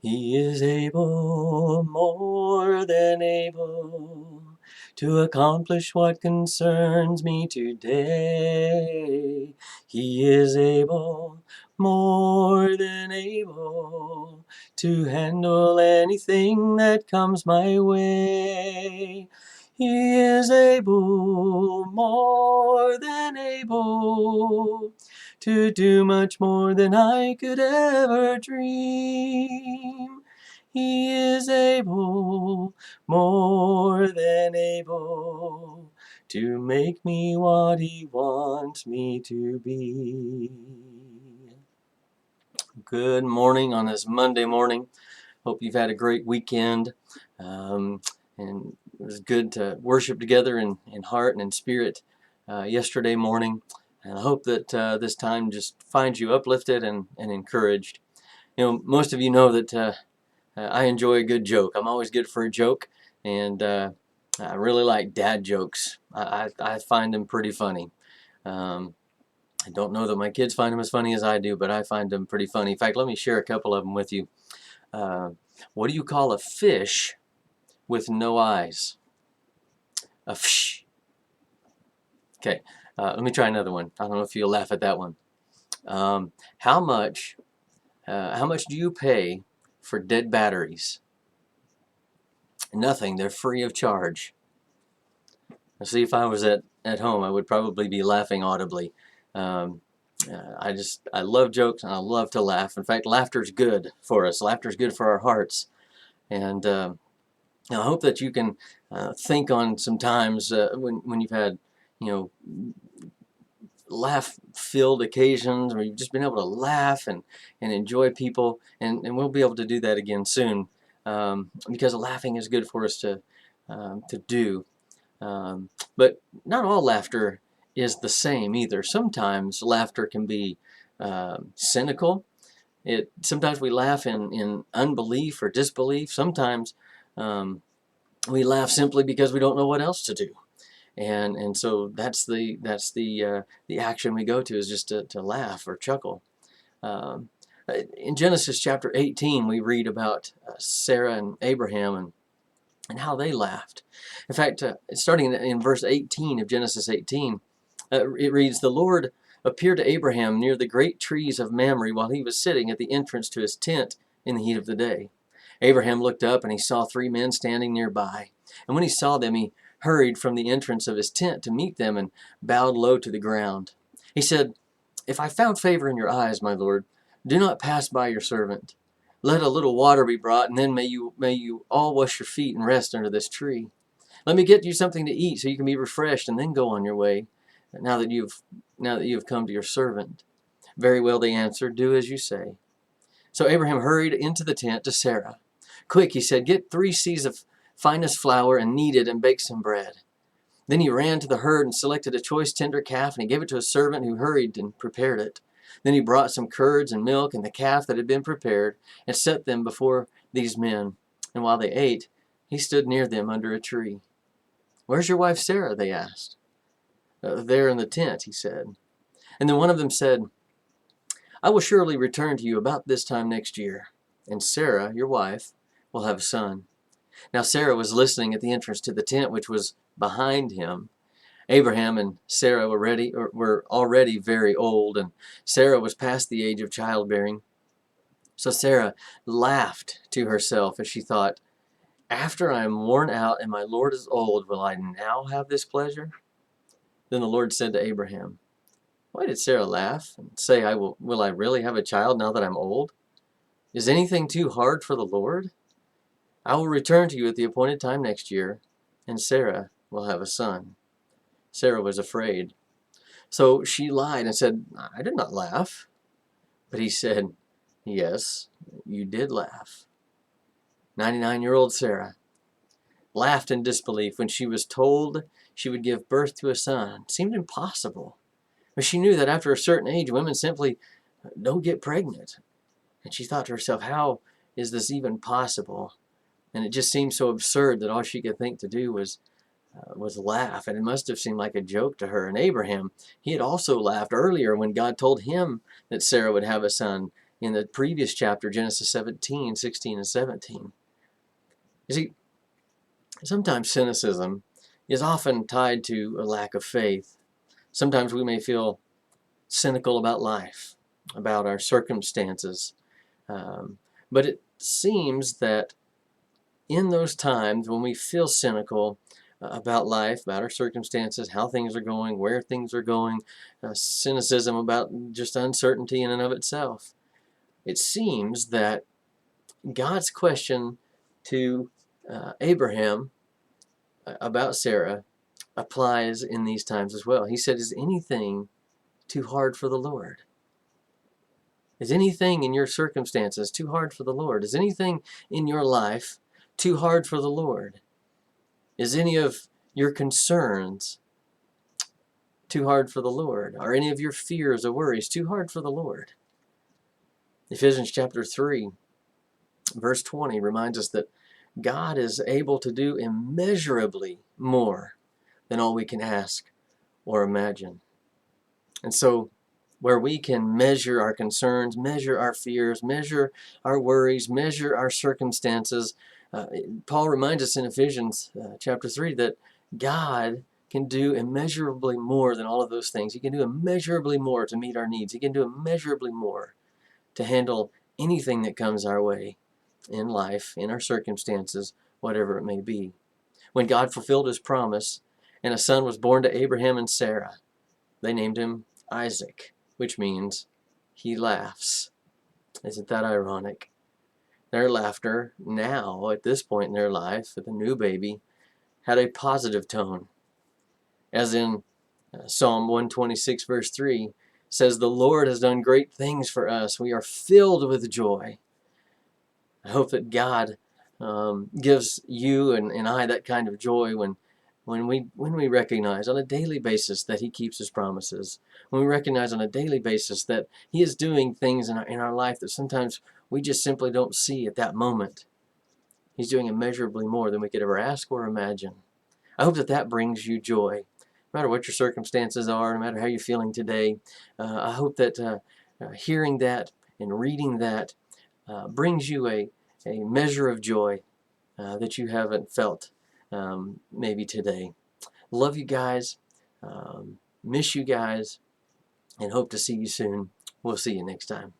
He is able, more than able, to accomplish what concerns me today. He is able, more than able, to handle anything that comes my way. He is able, more than able, to do much more than I could ever dream. He is able, more than able, to make me what He wants me to be. Good morning on this Monday morning. Hope you've had a great weekend. Um, and it was good to worship together in heart and in spirit yesterday morning. And I hope that this time just finds you uplifted and encouraged. You know, most of you know that I enjoy a good joke. I'm always good for a joke, and I really like dad jokes. I find them pretty funny. Um, I don't know that my kids find them as funny as I do, but I find them pretty funny. In fact, let me share a couple of them with you. Uh, what do you call a fish with no eyes? A fish. Okay, let me try another one. I don't know if you'll laugh at that one. Um, how much do you pay for dead batteries? Nothing. They're free of charge. Now, see, if I was at home, I would probably be laughing audibly. Um, I love jokes and I love to laugh. In fact, laughter's good for us. Laughter's good for our hearts. And I hope that you can think on some times when you've had, you know, laugh-filled occasions where you've just been able to laugh and enjoy people, and we'll be able to do that again soon, because laughing is good for us to do. But not all laughter is the same either. Sometimes laughter can be cynical. Sometimes we laugh in unbelief or disbelief. Sometimes we laugh simply because we don't know what else to do. And so that's the action we go to, is just to laugh or chuckle. Um, in Genesis chapter 18, we read about Sarah and Abraham and how they laughed. In fact, starting in verse 18 of Genesis 18, it reads, "The Lord appeared to Abraham near the great trees of Mamre while he was sitting at the entrance to his tent in the heat of the day. Abraham looked up and he saw 3 men standing nearby. And when he saw them, he hurried from the entrance of his tent to meet them and bowed low to the ground. He said, 'If I found favor in your eyes, my Lord, do not pass by your servant. Let a little water be brought, and then may you all wash your feet and rest under this tree. Let me get you something to eat so you can be refreshed, and then go on your way, now that you have come to your servant.' 'Very well,' they answered, 'do as you say.' So Abraham hurried into the tent to Sarah. 'Quick,' he said, 'get 3 seahs of finest flour and knead it and bake some bread.' Then he ran to the herd and selected a choice tender calf, and he gave it to a servant who hurried and prepared it. Then he brought some curds and milk and the calf that had been prepared and set them before these men. And while they ate, he stood near them under a tree. 'Where's your wife Sarah?' they asked. 'There in the tent,' he said. And then one of them said, 'I will surely return to you about this time next year, and Sarah, your wife, will have a son.' Now Sarah was listening at the entrance to the tent, which was behind him. Abraham and Sarah were already very old, and Sarah was past the age of childbearing. So Sarah laughed to herself as she thought, 'After I am worn out and my Lord is old, will I now have this pleasure?' Then the Lord said to Abraham, 'Why did Sarah laugh and say, will I really have a child now that I'm old? Is anything too hard for the Lord? I will return to you at the appointed time next year, and Sarah will have a son.' Sarah was afraid. So she lied and said, 'I did not laugh.' But he said, 'Yes, you did laugh.' 99-year-old Sarah laughed in disbelief when she was told she would give birth to a son. It seemed impossible. But she knew that after a certain age, women simply don't get pregnant. And she thought to herself, how is this even possible? And it just seemed so absurd that all she could think to do was laugh, and it must have seemed like a joke to her. And Abraham, he had also laughed earlier when God told him that Sarah would have a son in the previous chapter, Genesis 17, 16 and 17. You see, sometimes cynicism is often tied to a lack of faith. Sometimes we may feel cynical about life, about our circumstances. But it seems that in those times when we feel cynical about life, about our circumstances, how things are going, where things are going, cynicism about just uncertainty in and of itself, it seems that God's question to Abraham about Sarah applies in these times as well. He said, is anything too hard for the Lord? Is anything in your circumstances too hard for the Lord? Is anything in your life too hard for the Lord? Is any of your concerns too hard for the Lord? Are any of your fears or worries too hard for the Lord? Ephesians chapter 3, verse 20 reminds us that God is able to do immeasurably more than all we can ask or imagine. And so, where we can measure our concerns, measure our fears, measure our worries, measure our circumstances, Paul reminds us in Ephesians chapter 3 that God can do immeasurably more than all of those things. He can do immeasurably more to meet our needs. He can do immeasurably more to handle anything that comes our way in life, in our circumstances, whatever it may be. When God fulfilled his promise and a son was born to Abraham and Sarah, they named him Isaac, which means he laughs. Isn't that ironic? Their laughter now, at this point in their life, with a new baby, had a positive tone. As in Psalm 126, verse 3, says, the Lord has done great things for us. We are filled with joy. I hope that God gives you and I that kind of joy when we recognize on a daily basis that he keeps his promises, when we recognize on a daily basis that he is doing things in our life that sometimes we just simply don't see at that moment. He's doing immeasurably more than we could ever ask or imagine. I hope that that brings you joy, no matter what your circumstances are, no matter how you're feeling today. I hope that hearing that and reading that brings you a measure of joy that you haven't felt maybe today. Love you guys, miss you guys, and hope to see you soon. We'll see you next time.